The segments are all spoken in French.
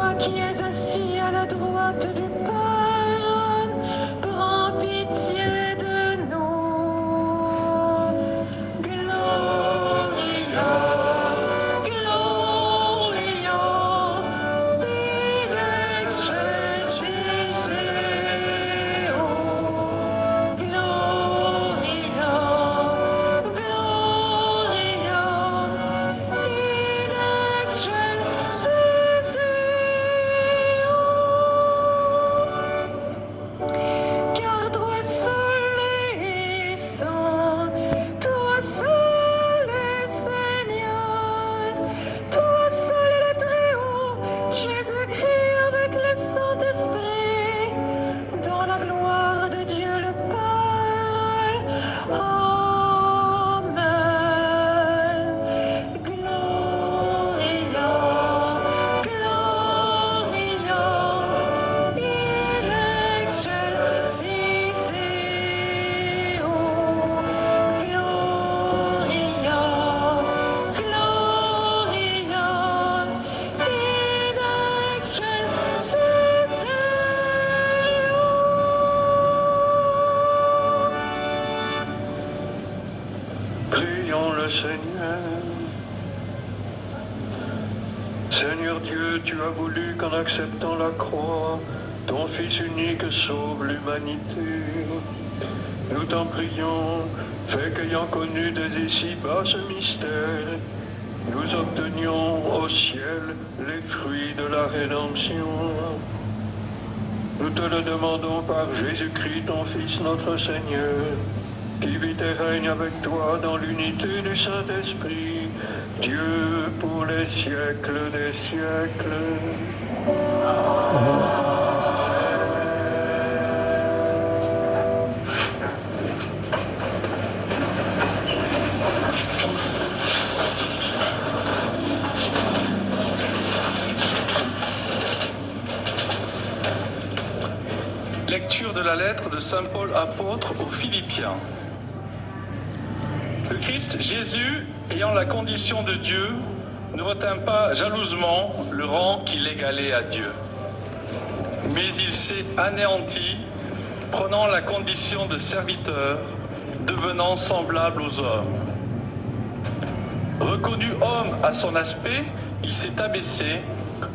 toi qui es assis à la droite du Père, prends pitié de nous. Gloria, Gloria, in excelsis Deo. Gloria, Gloria, in excelsis Deo. Car toi seul es saint, toi seul es Seigneur, toi seul est le Très-Haut, Jésus-Christ avec le Saint-Esprit, dans la gloire de Dieu le Père. Amen. Gloria, Gloria, in excelsis Deo. Gloria, Gloria, in excelsis Deo. Prions le Seigneur. Seigneur Dieu, tu as voulu qu'en acceptant la croix, ton Fils unique sauve l'humanité. Nous t'en prions, fais qu'ayant connu dès ici-bas ce mystère, nous obtenions au ciel les fruits de la rédemption. Nous te le demandons par Jésus-Christ, ton Fils, notre Seigneur, qui vit et règne avec toi dans l'unité du Saint-Esprit, Dieu pour les siècles des siècles. Lecture de la lettre de Saint Paul apôtre aux Philippiens. Le Christ Jésus, ayant la condition de Dieu, ne retint pas jalousement le rang qui l'égalait à Dieu. Mais il s'est anéanti, prenant la condition de serviteur, devenant semblable aux hommes. Reconnu homme à son aspect, il s'est abaissé,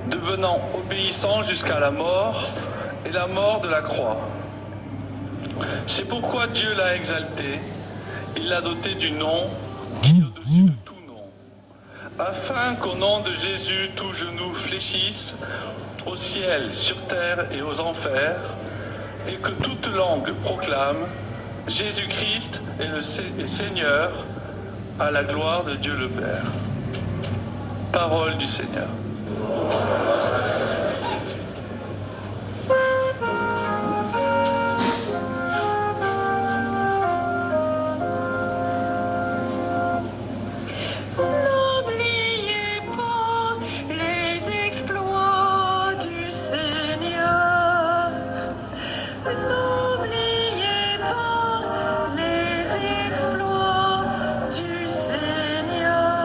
devenant obéissant jusqu'à la mort, et la mort de la croix. C'est pourquoi Dieu l'a exalté, il l'a doté du nom qui est au-dessus de tout nom, afin qu'au nom de Jésus tout genou fléchisse, au ciel, sur terre et aux enfers, et que toute langue proclame Jésus-Christ est le Seigneur, à la gloire de Dieu le Père. Parole du Seigneur. N'oubliez pas les exploits du Seigneur. N'oubliez pas les exploits du Seigneur.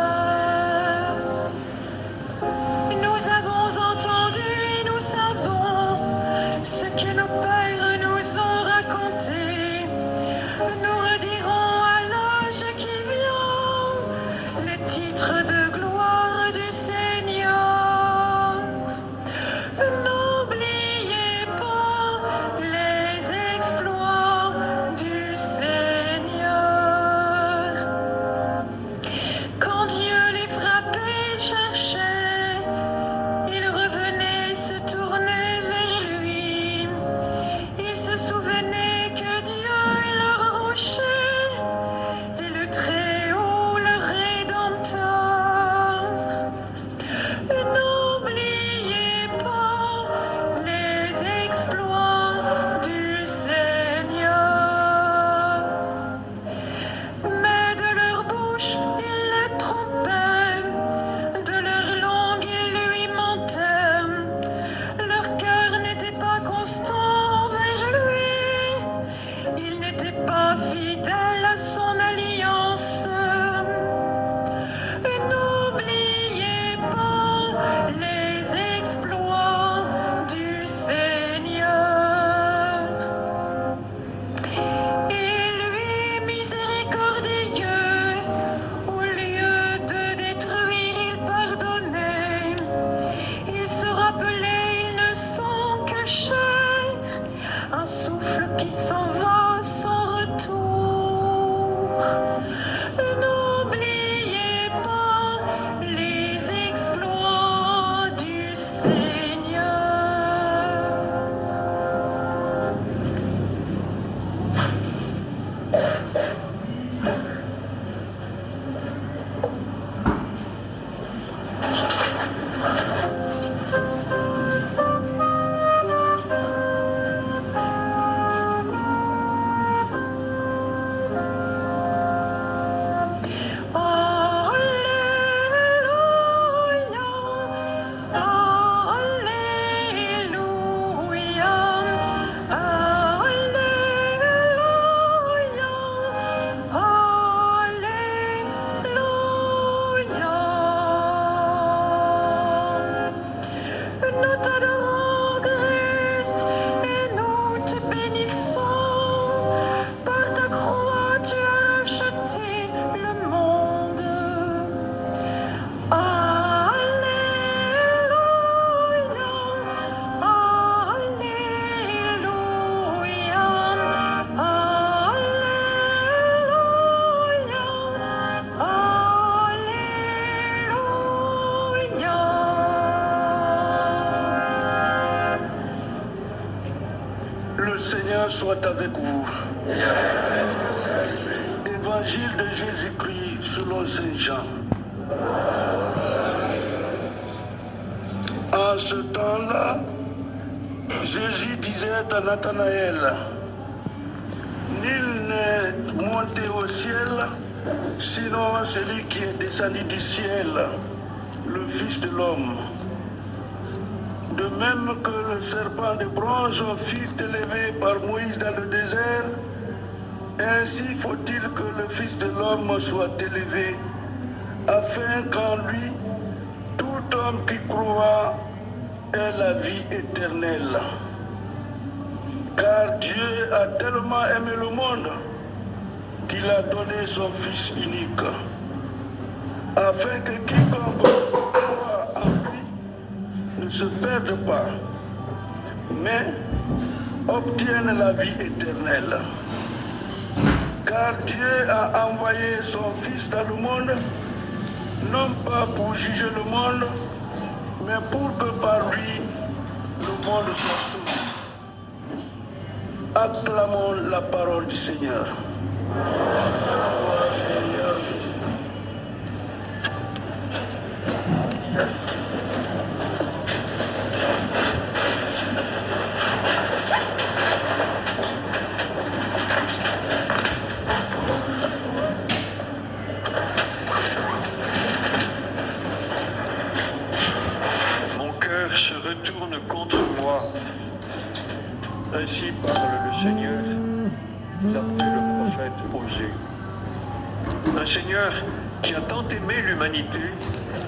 Seigneur soit avec vous. Évangile de Jésus-Christ selon Saint Jean. En ce temps-là, Jésus disait à Nathanaël, nul n'est monté au ciel, sinon celui qui est descendu du ciel, le Fils de l'homme. De même que le serpent de bronze fut élevé par Moïse dans le désert, ainsi faut-il que le Fils de l'homme soit élevé, afin qu'en lui, tout homme qui croit ait la vie éternelle. Car Dieu a tellement aimé le monde qu'il a donné son Fils unique, afin que quiconque croit en lui ne se perde pas, mais obtienne la vie éternelle. Car Dieu a envoyé son Fils dans le monde, non pas pour juger le monde, mais pour que par lui, le monde soit sauvé. Acclamons la parole du Seigneur. Mon cœur se retourne contre moi. Ainsi parle le Seigneur, d'après le prophète Osée. Un Seigneur qui a tant aimé l'humanité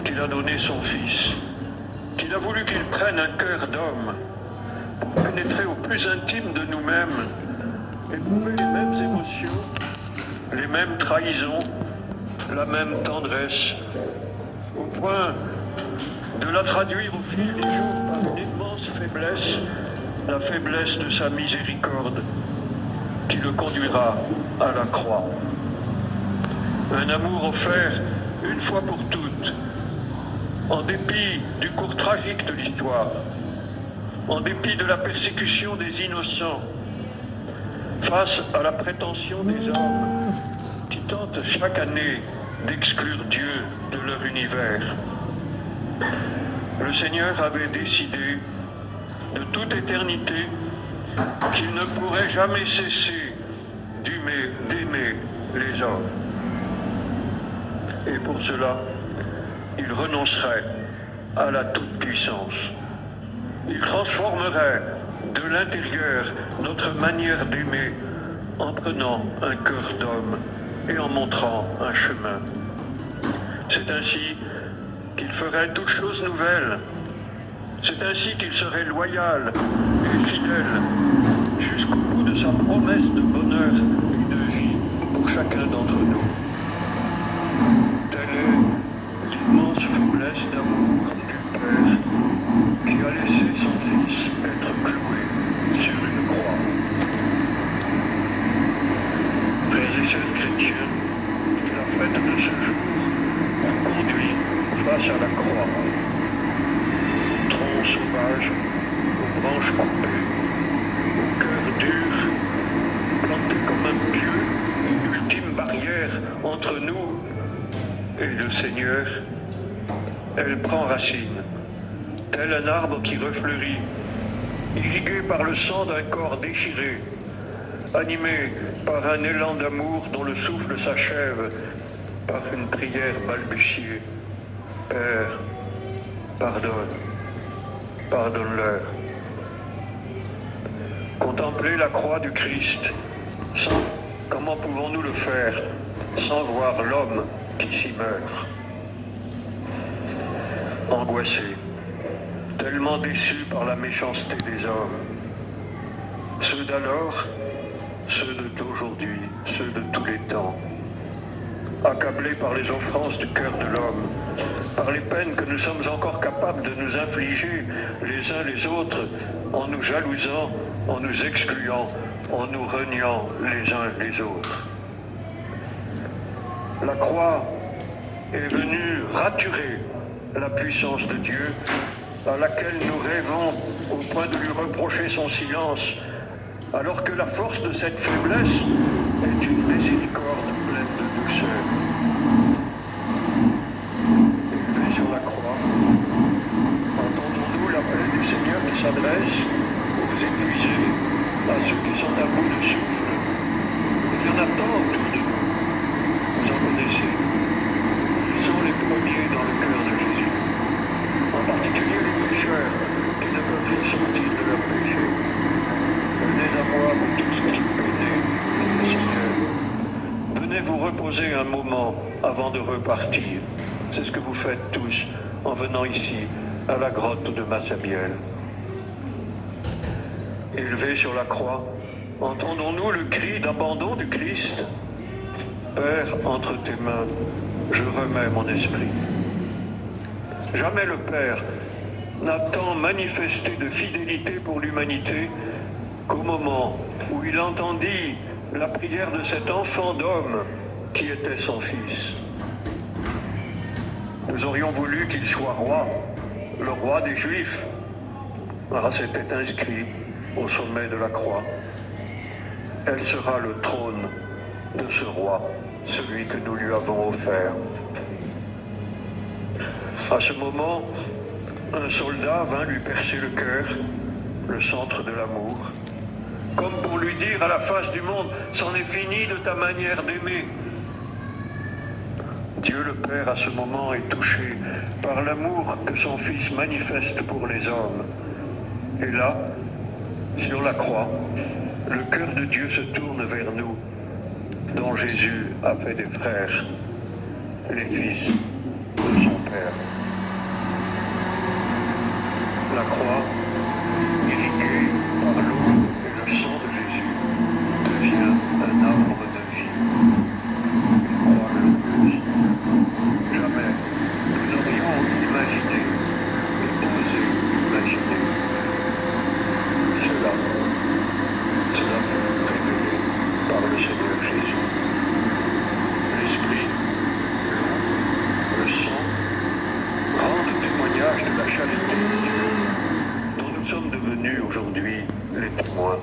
qu'il a donné son Fils, qu'il a voulu qu'il prenne un cœur d'homme pour pénétrer au plus intime de nous-mêmes, éprouver les mêmes émotions, les mêmes trahisons, la même tendresse, au point de la traduire au fil des jours par une immense faiblesse, la faiblesse de sa miséricorde, qui le conduira à la croix. Un amour offert une fois pour toutes, en dépit du cours tragique de l'histoire, en dépit de la persécution des innocents, face à la prétention des hommes qui tentent chaque année d'exclure Dieu de leur univers. Le Seigneur avait décidé de toute éternité qu'il ne pourrait jamais cesser d'aimer les hommes. Et pour cela, il renoncerait à la toute-puissance. Il transformerait de l'intérieur notre manière d'aimer en prenant un cœur d'homme et en montrant un chemin. C'est ainsi qu'il ferait toutes choses nouvelles. C'est ainsi qu'il serait loyal et fidèle jusqu'au bout de sa promesse de bonheur et de vie pour chacun d'entre nous. Telle est l'immense faiblesse d'amour du Père qui a laissé son Fils être cloué sur une croix. Frères et sœurs chrétiens, la fête de ce jour nous conduit face à la croix. Troncs sauvages, aux branches coupées, au cœur dur, planté comme un pieu, une ultime barrière entre nous et le Seigneur, elle prend racine, tel un arbre qui refleurit, irrigué par le sang d'un corps déchiré, animé par un élan d'amour dont le souffle s'achève par une prière balbutiée. Père, pardonne-leur. Contempler la croix du Christ, comment pouvons-nous le faire sans voir l'homme qui s'y meurt? Angoissé, tellement déçu par la méchanceté des hommes. Ceux d'alors, ceux d'aujourd'hui, ceux de tous les temps. Accablés par les offenses du cœur de l'homme, par les peines que nous sommes encore capables de nous infliger les uns les autres, en nous jalousant, en nous excluant, en nous reniant les uns les autres. La croix est venue raturer la puissance de Dieu à laquelle nous rêvons au point de lui reprocher son silence alors que la force de cette faiblesse est une miséricorde pleine de douceur. Élevé sur la croix, entendons-nous l'appel du Seigneur qui s'adresse aux épuisés, à ceux qui sont à bout de souffle. Il y en a tant autour de nous, vous en connaissez. Ils sont les premiers dans le cœur de Jésus, en particulier les pécheurs qui ne peuvent plus sortir de leur péché. Venez à moi, vous tous qui peinez, dit le Seigneur. Venez vous reposer un moment avant de repartir. C'est ce que vous faites tous en venant ici, à la grotte de Massabielle. Élevé sur la croix, entendons-nous le cri d'abandon du Christ? Père, entre tes mains, je remets mon esprit. Jamais le Père n'a tant manifesté de fidélité pour l'humanité qu'au moment où il entendit la prière de cet enfant d'homme qui était son fils. Nous aurions voulu qu'il soit roi, le roi des Juifs. C'était inscrit au sommet de la croix. Elle sera le trône de ce roi, celui que nous lui avons offert. À ce moment, un soldat vint lui percer le cœur, le centre de l'amour, comme pour lui dire à la face du monde, c'en est fini de ta manière d'aimer. Dieu le Père à ce moment est touché par l'amour que son Fils manifeste pour les hommes. Et là, sur la croix, le cœur de Dieu se tourne vers nous, dont Jésus a fait des frères, les fils de son Père. La croix, irriguée par l'eau et le sang de Jésus, devient un arbre de vie. Une croix glorieuse. Jamais nous n'aurions imaginé et osé imaginer. Cela fut révélé par le Seigneur Jésus. L'Esprit, l'eau, le sang rendent témoignage de la charité de Dieu, dont nous sommes devenus aujourd'hui les témoins.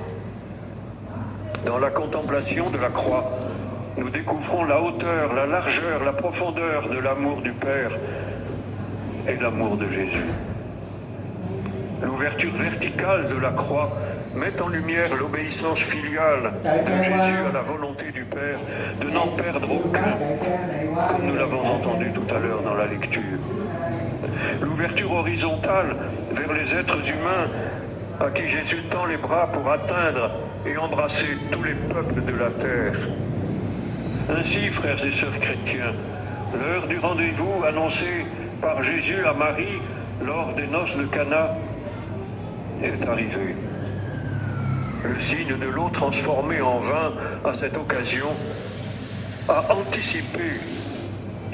Dans la contemplation de la croix, nous découvrons la hauteur, la largeur, la profondeur de l'amour du Père et l'amour de Jésus. L'ouverture verticale de la croix met en lumière l'obéissance filiale de Jésus à la volonté du Père de n'en perdre aucun, comme nous l'avons entendu tout à l'heure dans la lecture. L'ouverture horizontale vers les êtres humains à qui Jésus tend les bras pour atteindre et embrasser tous les peuples de la terre. Ainsi, frères et sœurs chrétiens, l'heure du rendez-vous annoncé par Jésus à Marie lors des noces de Cana est arrivée. Le signe de l'eau transformée en vin à cette occasion a anticipé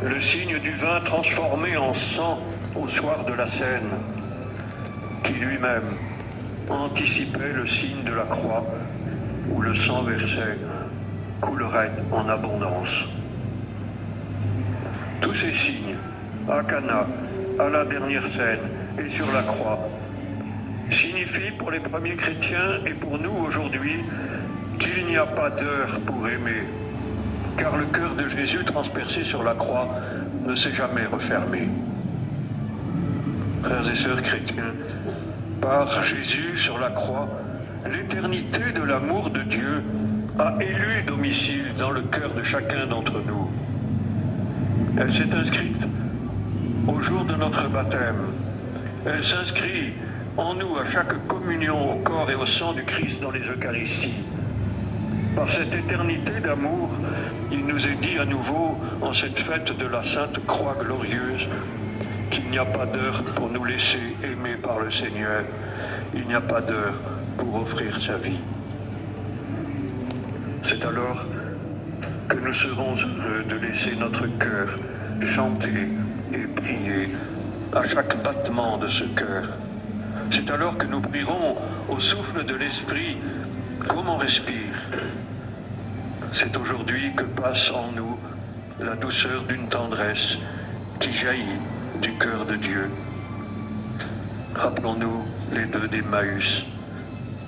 le signe du vin transformé en sang au soir de la Cène, qui lui-même anticipait le signe de la croix où le sang versé coulerait en abondance. Tous ces signes, à Cana, à la dernière scène et sur la croix, signifient pour les premiers chrétiens et pour nous aujourd'hui qu'il n'y a pas d'heure pour aimer, car le cœur de Jésus transpercé sur la croix ne s'est jamais refermé. Frères et sœurs chrétiens, par Jésus sur la croix, l'éternité de l'amour de Dieu a élu domicile dans le cœur de chacun d'entre nous. Elle s'est inscrite au jour de notre baptême. Elle s'inscrit en nous à chaque communion au corps et au sang du Christ dans les Eucharisties. Par cette éternité d'amour, il nous est dit à nouveau, en cette fête de la Sainte Croix glorieuse, qu'il n'y a pas d'heure pour nous laisser aimer par le Seigneur. Il n'y a pas d'heure pour offrir sa vie. C'est alors que nous serons heureux de laisser notre cœur chanter et prier à chaque battement de ce cœur. C'est alors que nous prierons au souffle de l'Esprit comme on respire. C'est aujourd'hui que passe en nous la douceur d'une tendresse qui jaillit du cœur de Dieu. Rappelons-nous les deux d'Emmaüs.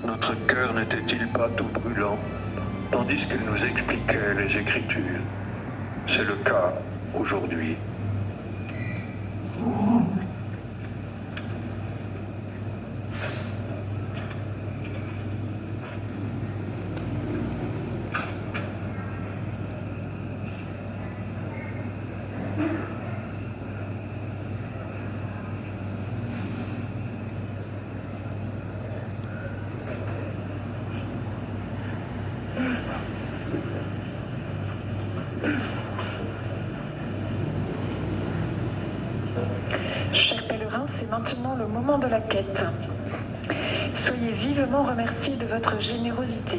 notre cœur n'était-il pas tout brûlant, tandis qu'il nous expliquait les Écritures? C'est le cas aujourd'hui. Chers pèlerins, c'est maintenant le moment de la quête. Soyez vivement remerciés de votre générosité.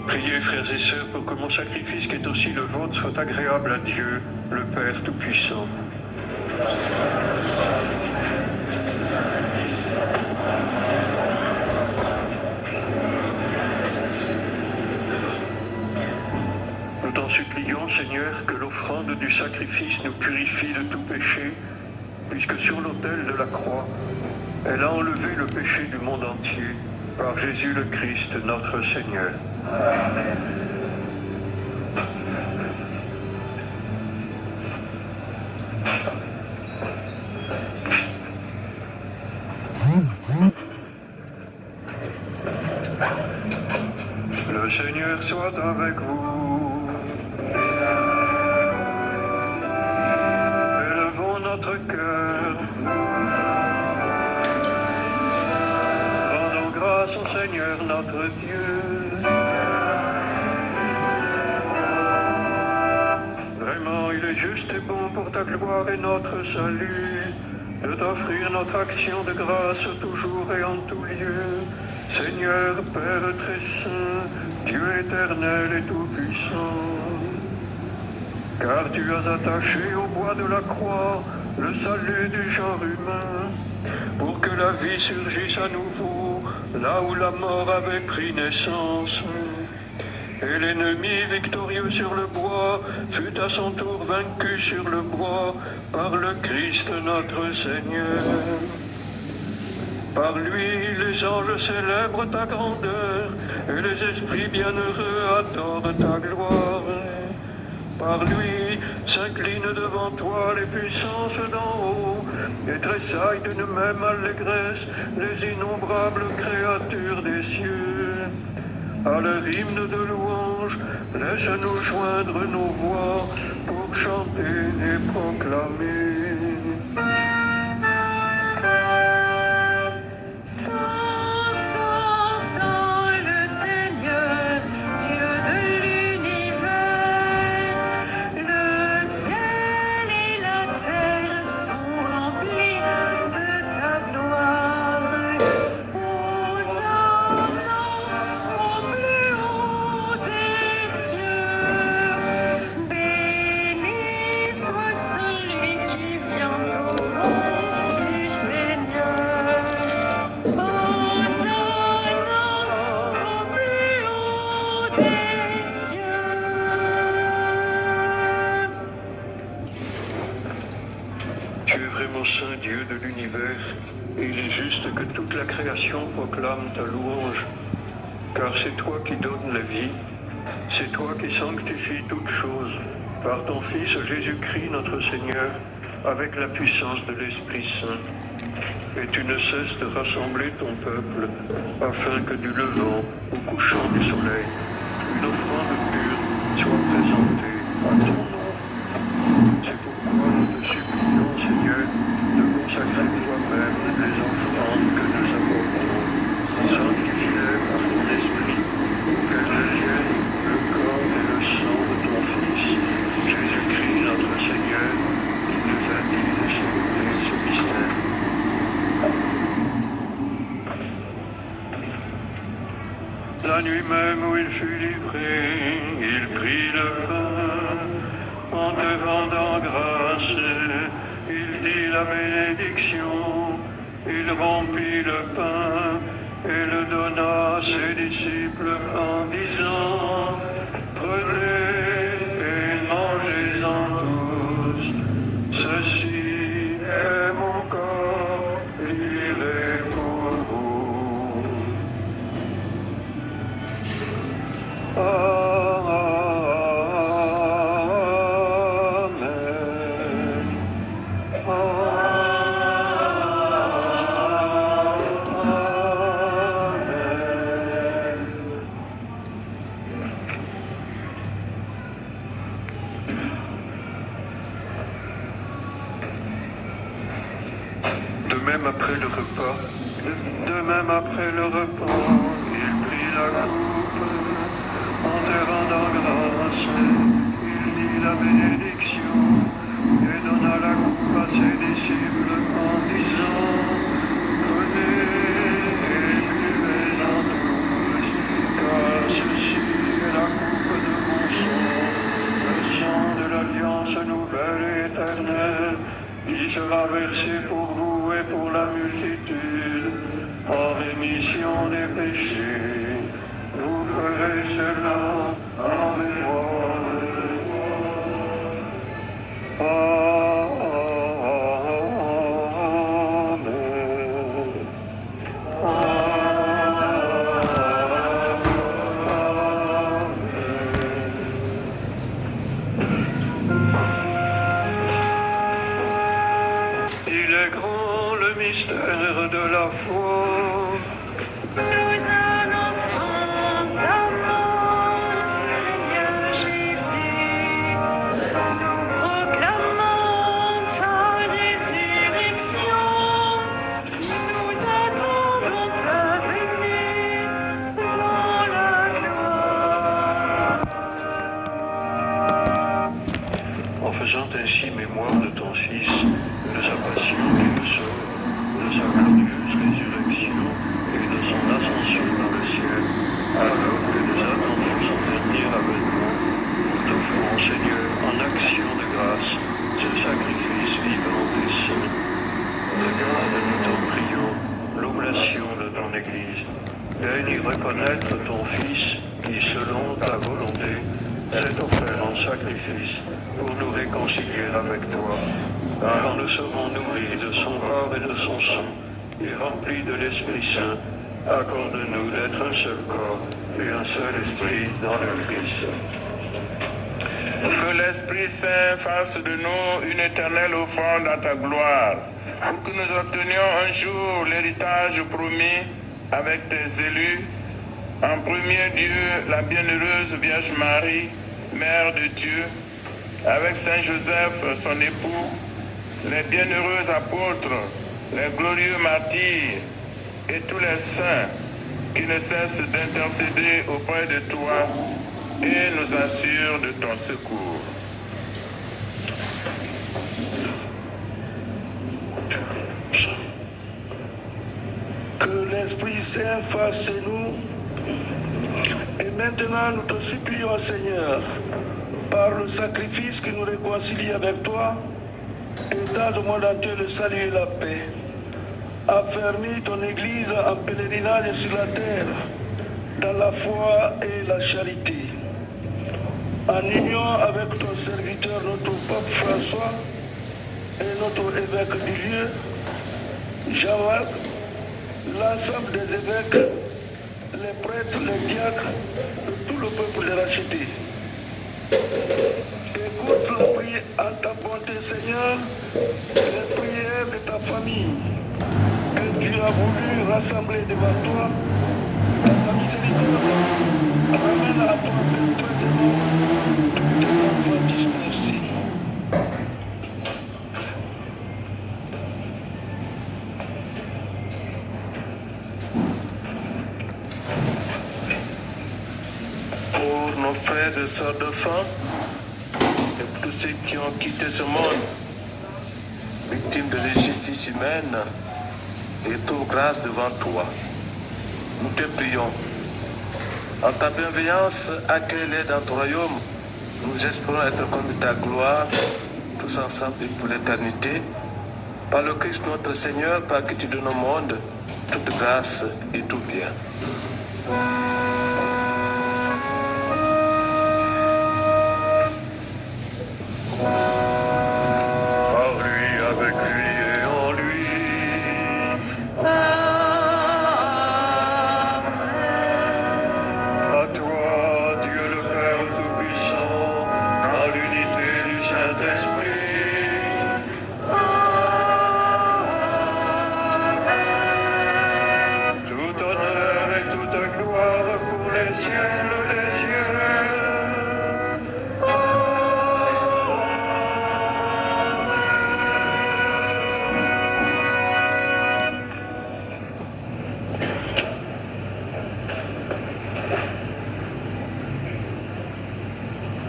Priez, frères et sœurs, pour que mon sacrifice, qui est aussi le vôtre, soit agréable à Dieu, le Père Tout-Puissant. Nous t'en supplions, Seigneur, que l'offrande du sacrifice nous purifie de tout péché, puisque sur l'autel de la croix, elle a enlevé le péché du monde entier, par Jésus le Christ, notre Seigneur. Amen. Le Seigneur soit avec vous. Élevons notre cœur. Rendons grâce au Seigneur notre Dieu. Vraiment, il est juste et bon pour ta gloire et notre salut de t'offrir notre action de grâce toujours et en tout lieu. Seigneur, Père très saint, Dieu éternel et tout-puissant, car tu as attaché au bois de la croix le salut du genre humain, pour que la vie surgisse à nouveau, là où la mort avait pris naissance. Et l'ennemi victorieux sur le bois fut à son tour vaincu sur le bois par le Christ notre Seigneur. Par lui, les anges célèbrent ta grandeur et les esprits bienheureux adorent ta gloire. Par lui s'inclinent devant toi les puissances d'en haut et tressaillent d'une même allégresse les innombrables créatures des cieux. À leur hymne de louange, louanges, laisse-nous joindre nos voix pour chanter et proclamer. Saint Dieu de l'univers, et il est juste que toute la création proclame ta louange, car c'est toi qui donnes la vie, c'est toi qui sanctifies toutes choses, par ton Fils Jésus-Christ notre Seigneur, avec la puissance de l'Esprit Saint. Et tu ne cesses de rassembler ton peuple, afin que du levant au couchant du soleil, une offrande pure soit présentée à ton nom. C'est pourquoi nous te supplions, Seigneur, de consacrer toi-même les offrandes que nous apportons, sanctifie-les par ton esprit, pour qu'elles deviennent le corps et le sang de ton Fils, Jésus-Christ notre Seigneur, qui nous a dit de célébrer ce mystère. La nuit même où il fut livré, il prit le pain, en te rendant grâce, il dit la bénédiction, il rompit le pain et le donna à ses disciples en disant, prenez et mangez-en tous, ceci est mon corps livré pour vous. De même après le repas, il prit la coupe, en te rendant grâce, il dit la bénédiction, et donna la coupe à ses disciples en disant, prenez et buvez-en tous, car ceci est la coupe de mon sang, le sang de l'alliance nouvelle et éternelle, qui sera versé pour vous et pour la multitude, en rémission des péchés. Vous ferez cela en mémoire de moi. De la foi. Nous annonçons ta mort, Seigneur Jésus. Nous proclamons ta résurrection. Nous attendons ta venue dans la gloire. En faisant ainsi mémoire de ton Fils, de sa passion qui nous sauve, de sa glorieuse résurrection et de son ascension dans le ciel, alors que nous attendons son dernier avènement, nous t'offrons, Seigneur, en action de grâce, ce sacrifice vivant et saint. Regarde, nous t'en prions, l'oblation de ton Église. Daigne y reconnaître ton Fils qui, selon ta volonté, s'est offert en sacrifice pour nous réconcilier avec toi. Quand nous serons nourris de son corps et de son sang, et remplis de l'Esprit Saint, accorde-nous d'être un seul corps et un seul esprit dans le Christ. Que l'Esprit Saint fasse de nous une éternelle offrande à ta gloire, pour que nous obtenions un jour l'héritage promis avec tes élus, En premier lieu, la bienheureuse Vierge Marie, Mère de Dieu, avec Saint Joseph, son époux, les bienheureux apôtres, les glorieux martyrs et tous les saints qui ne cessent d'intercéder auprès de toi et nous assurent de ton secours. Que l'Esprit Saint fasse chez nous. Et maintenant, nous te supplions, Seigneur, par le sacrifice qui nous réconcilie avec toi, étends au monde entier le salut et la paix. Affermis ton Église en pèlerinage sur la terre, dans la foi et la charité. En union avec ton serviteur, notre pape François, et notre évêque du lieu, Jean-Marc, l'ensemble des évêques, les prêtres, les diacres, et tout le peuple les racheté. Écoute la prière en ta bonté, Seigneur, les prières de ta famille, que tu as voulu rassembler devant toi, dans ta miséricorde. Ramène à toi précisément tous tes enfants dispersés. Pour nos frères et sœurs de foi, et pour tous ceux qui ont quitté ce monde, victimes de l'injustice humaine, et trouve grâce devant toi. Nous te prions. En ta bienveillance, accueille-les dans ton royaume. Nous espérons être comme ta gloire, tous ensemble et pour l'éternité. Par le Christ notre Seigneur, par qui tu donnes au monde toute grâce et tout bien. Par lui, avec lui et en lui. À toi, Dieu le Père Tout-Puissant, dans l'unité du Saint-Esprit. Tout honneur et toute gloire pour les siècles des siècles.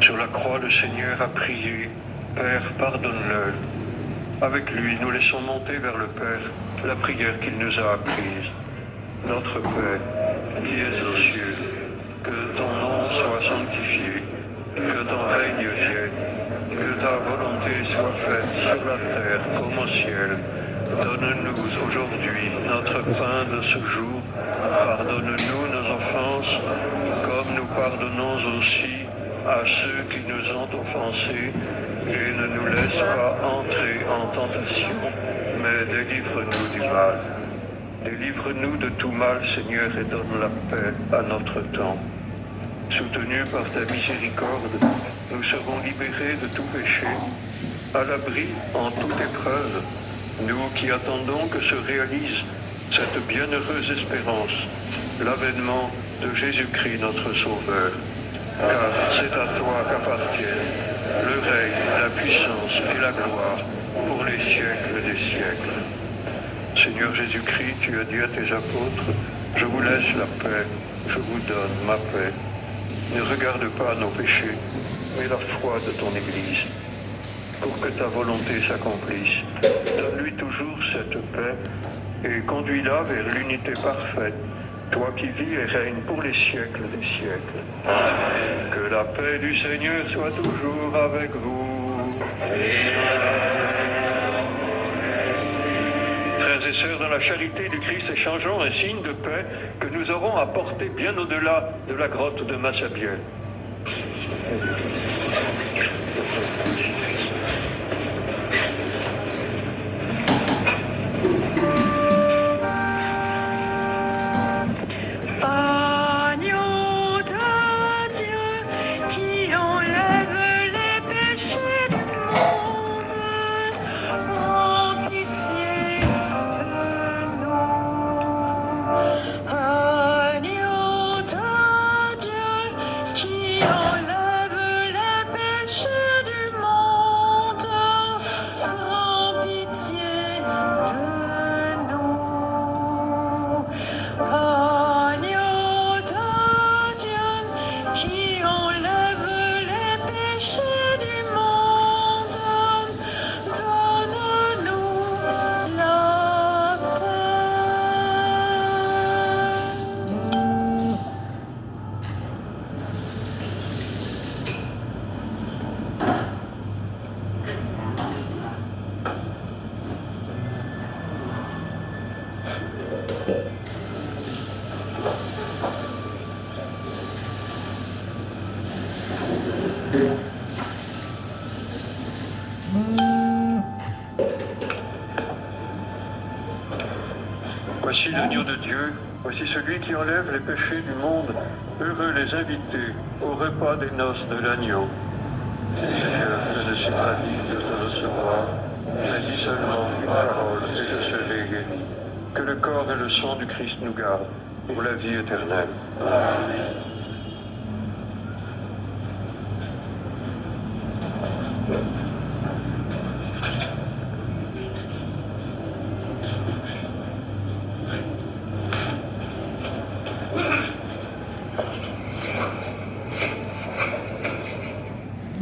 Sur la croix, le Seigneur a prié, Père, pardonne-leur. Avec lui, nous laissons monter vers le Père la prière qu'il nous a apprise. Notre Père, qui es aux cieux, que ton nom soit sanctifié, que ton règne vienne, que ta volonté soit faite sur la terre comme au ciel. Donne-nous aujourd'hui notre pain de ce jour. Pardonne-nous nos offenses, comme nous pardonnons aussi à ceux qui nous ont offensés, et ne nous laisse pas entrer en tentation, mais délivre-nous du mal. Délivre-nous de tout mal, Seigneur, et donne la paix à notre temps. Soutenus par ta miséricorde, nous serons libérés de tout péché, à l'abri en toute épreuve, nous qui attendons que se réalise cette bienheureuse espérance, l'avènement de Jésus-Christ notre Sauveur. Car c'est à toi qu'appartiennent le règne, la puissance et la gloire pour les siècles des siècles. Seigneur Jésus-Christ, tu as dit à tes apôtres, je vous laisse la paix, je vous donne ma paix. Ne regarde pas nos péchés, mais la foi de ton Église. Pour que ta volonté s'accomplisse, donne-lui toujours cette paix et conduis-la vers l'unité parfaite, toi qui vis et règnes pour les siècles des siècles. Amen. Que la paix du Seigneur soit toujours avec vous. Frères et sœurs, dans la charité du Christ, échangeons un signe de paix que nous aurons à porter bien au-delà de la grotte de Massabielle. Agneau de Dieu qui enlève les péchés du monde, en pitié de nous. Agneau de Voici l'agneau de Dieu, voici celui qui enlève les péchés du monde. Heureux les invités au repas des noces de l'agneau. Seigneur, je ne suis pas digne de te recevoir, mais dis seulement une parole et je serai guéri. Que le corps et le sang du Christ nous gardent pour la vie éternelle.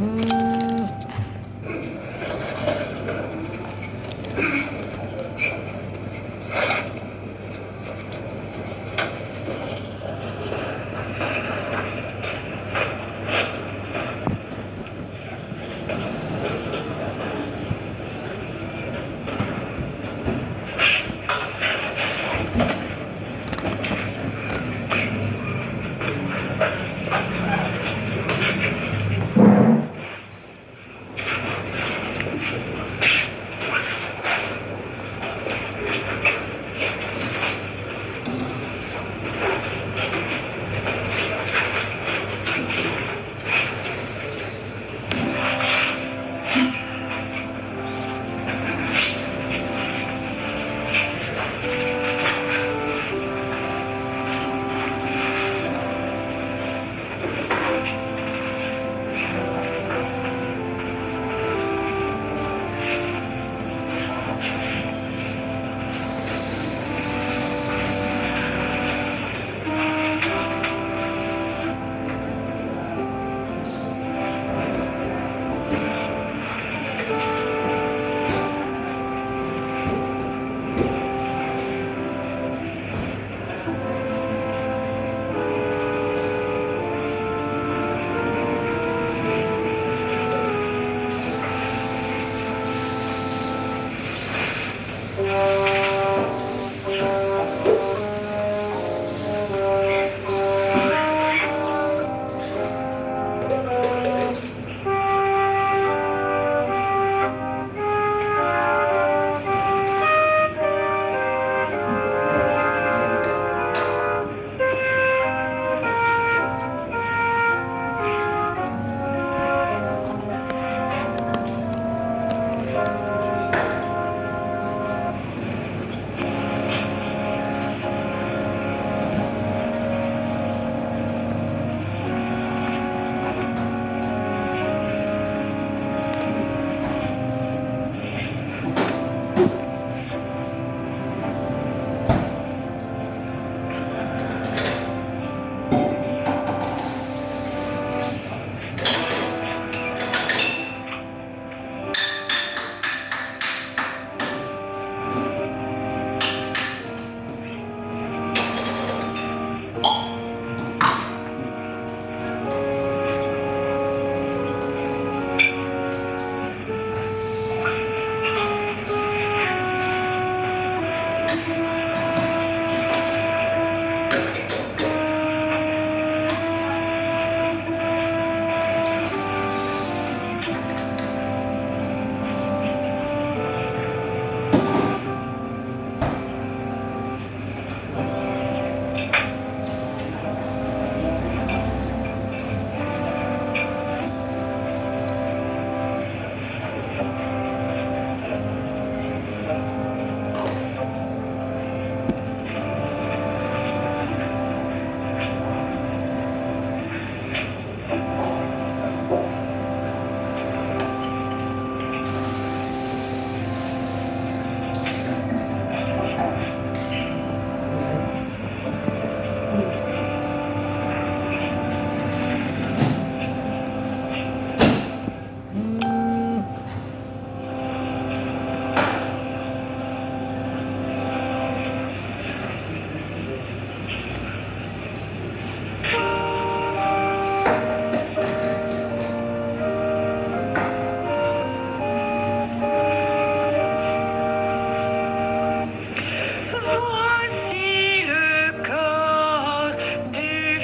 Amen.